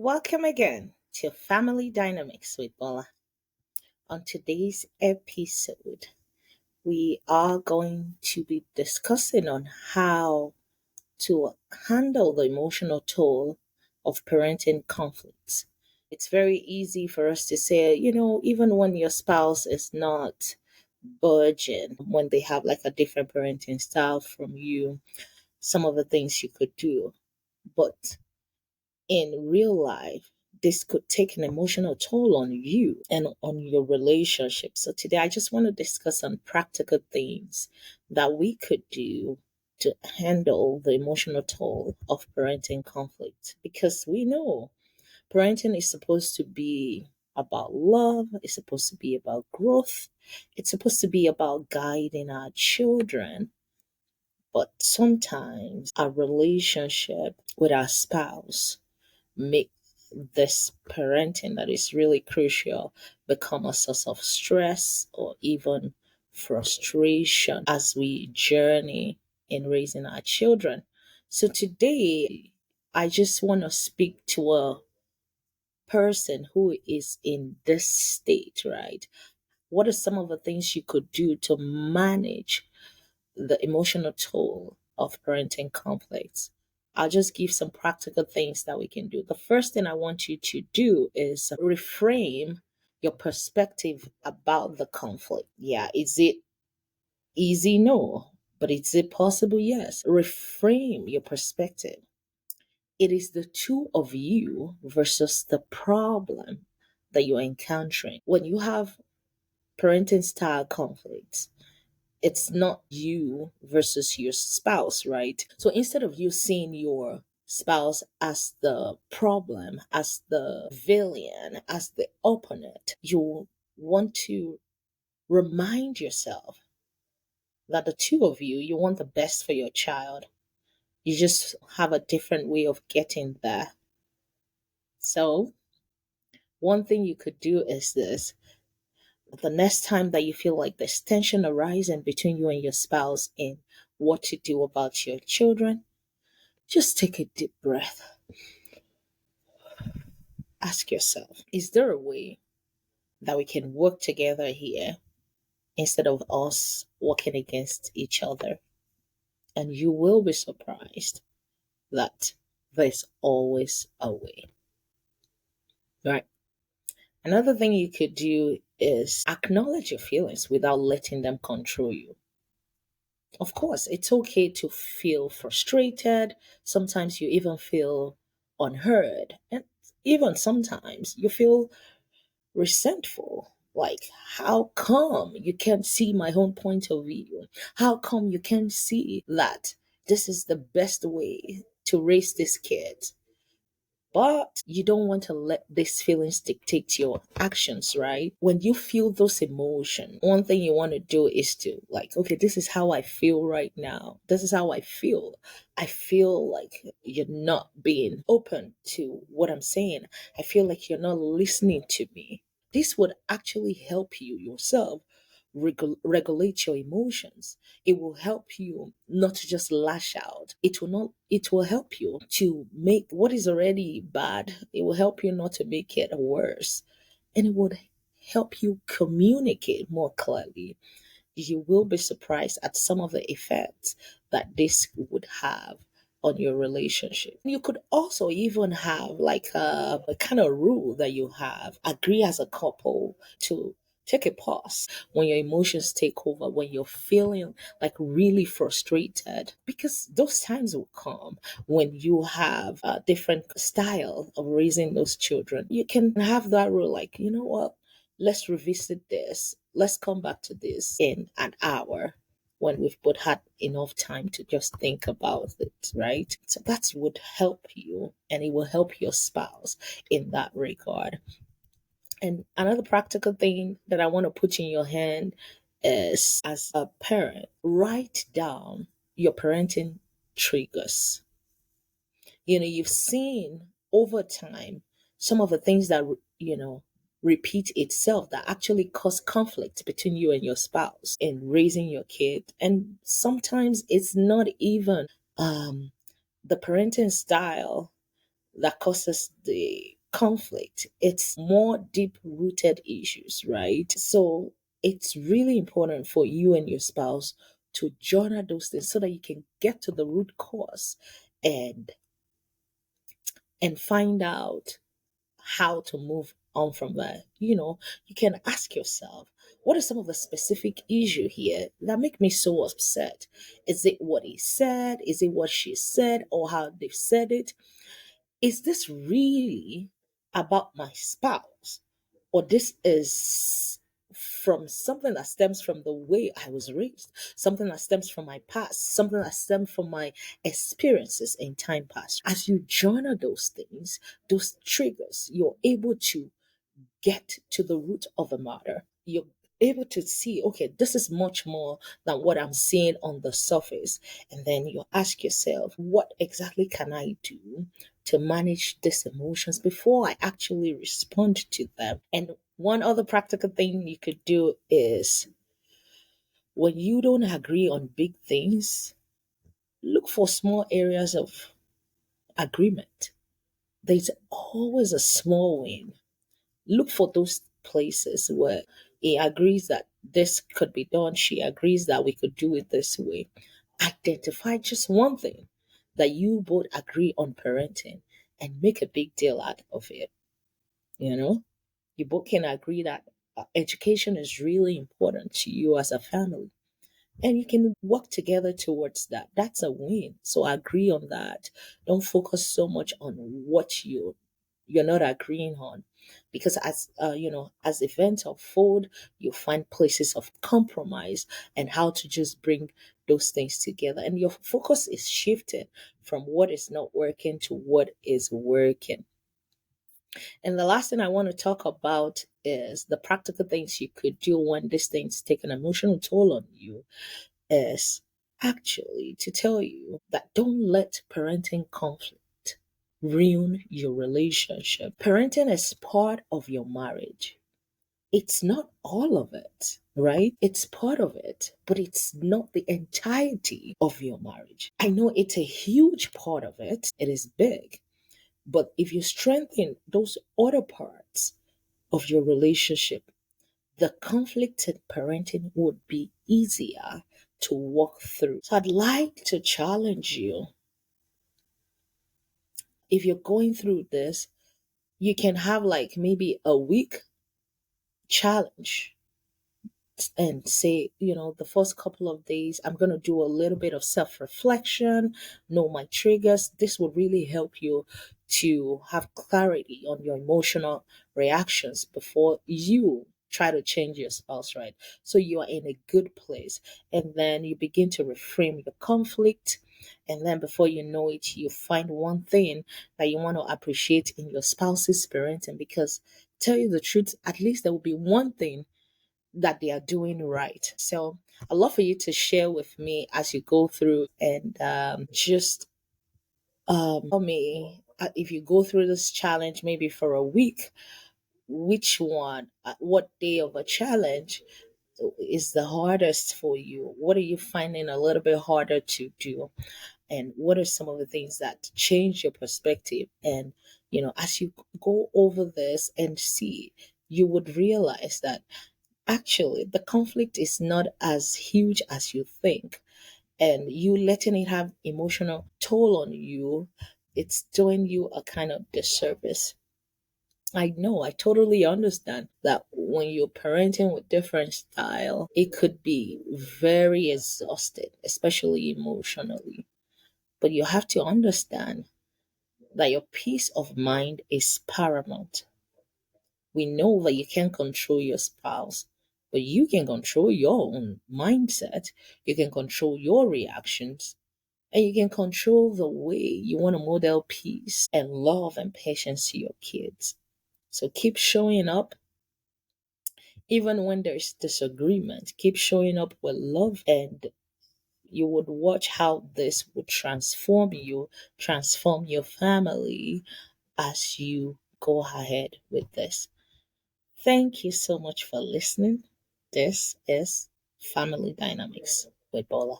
Welcome again to Family Dynamics with Bola. On today's episode, we are going to be discussing on how to handle the emotional toll of parenting conflicts. It's very easy for us to say, even when your spouse is not budging, when they have like a different parenting style from you, some of the things you could do. But in real life, this could take an emotional toll on you and on your relationship. So today I just want to discuss some practical things that we could do to handle the emotional toll of parenting conflict, because we know parenting is supposed to be about love, it's supposed to be about growth, it's supposed to be about guiding our children. But sometimes our relationship with our spouse make this parenting that is really crucial become a source of stress or even frustration as we journey in raising our children. So today, I just want to speak to a person who is in this state, right? What are some of the things you could do to manage the emotional toll of parenting conflicts? I'll just give some practical things that we can do. The first thing I want you to do is reframe your perspective about the conflict. Yeah, is it easy? No. But is it possible? Yes. Reframe your perspective. It is the two of you versus the problem that you're encountering. When you have parenting style conflicts, it's not you versus your spouse, right? So instead of you seeing your spouse as the problem, as the villain, as the opponent, you want to remind yourself that the two of you, you want the best for your child. You just have a different way of getting there. So, one thing you could do is this: the next time that you feel like there's tension arising between you and your spouse in what to do about your children, just take a deep breath. Ask yourself, is there a way that we can work together here instead of us working against each other? And you will be surprised that there's always a way. Right. Another thing you could do is acknowledge your feelings without letting them control you. Of course, it's okay to feel frustrated. Sometimes you even feel unheard. And even sometimes you feel resentful. Like, how come you can't see my own point of view? How come you can't see that this is the best way to raise this kid? But you don't want to let these feelings dictate your actions, right? When you feel those emotions, one thing you want to do is to, like, okay, this is how I feel right now. This is how I feel. I feel like you're not being open to what I'm saying. I feel like you're not listening to me. This would actually help you yourself regulate your emotions. It will help you not to just lash out. It will help you to make what is already bad, it will help you not to make it worse. And it would help you communicate more clearly. You will be surprised at some of the effects that this would have on your relationship. You could also even have like a kind of rule that you have. Agree as a couple to take a pause when your emotions take over, when you're feeling like really frustrated, because those times will come when you have a different style of raising those children. You can have that rule, like, you know what, let's revisit this. Let's come back to this in an hour when we've both had enough time to just think about it, right? So that would help you and it will help your spouse in that regard. And another practical thing that I want to put in your hand is, as a parent, write down your parenting triggers. You've seen over time some of the things that, repeat itself that actually cause conflict between you and your spouse in raising your kid. And sometimes it's not even the parenting style that causes the conflict. It's more deep rooted issues, right? So it's really important for you and your spouse to journal those things so that you can get to the root cause and find out how to move on from that. You can ask yourself, what are some of the specific issue here that make me so upset? Is it what he said? Is it what she said, or how they've said it? Is this really about my spouse? Or this is from something that stems from the way I was raised, something that stems from my past, something that stems from my experiences in time past. As you journal those things, those triggers, you're able to get to the root of the matter. You're able to see, okay, this is much more than what I'm seeing on the surface. And then you ask yourself, what exactly can I do to manage these emotions before I actually respond to them? And one other practical thing you could do is, when you don't agree on big things, look for small areas of agreement. There's always a small win. Look for those places where he agrees that this could be done, she agrees that we could do it this way. Identify just one thing that you both agree on parenting and make a big deal out of it. You know, you both can agree that education is really important to you as a family, and you can work together towards that. That's a win. So agree on that. Don't focus so much on what you're not agreeing on, because as events unfold, you find places of compromise and how to just bring those things together, and your focus is shifting from what is not working to what is working. And the last thing I want to talk about is the practical things you could do when these things take an emotional toll on you, is actually to tell you that don't let parenting conflict ruin your relationship. Parenting is part of your marriage. It's not all of it, right? It's part of it, but it's not the entirety of your marriage. I know it's a huge part of it, it is big, but if you strengthen those other parts of your relationship, the conflict in parenting would be easier to walk through. So I'd like to challenge you. If you're going through this, you can have like maybe a week challenge and say, the first couple of days, I'm going to do a little bit of self reflection, know my triggers. This will really help you to have clarity on your emotional reactions before you try to change your spouse, right? So you are in a good place. And then you begin to reframe your conflict. And then before you know it, you find one thing that you want to appreciate in your spouse's parenting. Because tell you the truth, at least there will be one thing that they are doing right. So I'd love for you to share with me as you go through, and just tell me, if you go through this challenge maybe for a week, which one, what day of a challenge is the hardest for you? What are you finding a little bit harder to do? And what are some of the things that change your perspective? And, as you go over this and see, you would realize that actually the conflict is not as huge as you think, and you letting it have emotional toll on you, it's doing you a kind of disservice. I know, I totally understand that when you're parenting with different style, it could be very exhausted, especially emotionally. But you have to understand that your peace of mind is paramount. We know that you can't control your spouse, but you can control your own mindset. You can control your reactions, and you can control the way you want to model peace and love and patience to your kids. So keep showing up even when there's disagreement. Keep showing up with love, and you would watch how this would transform you, transform your family as you go ahead with this. Thank you so much for listening. This is Family Dynamics with Bola.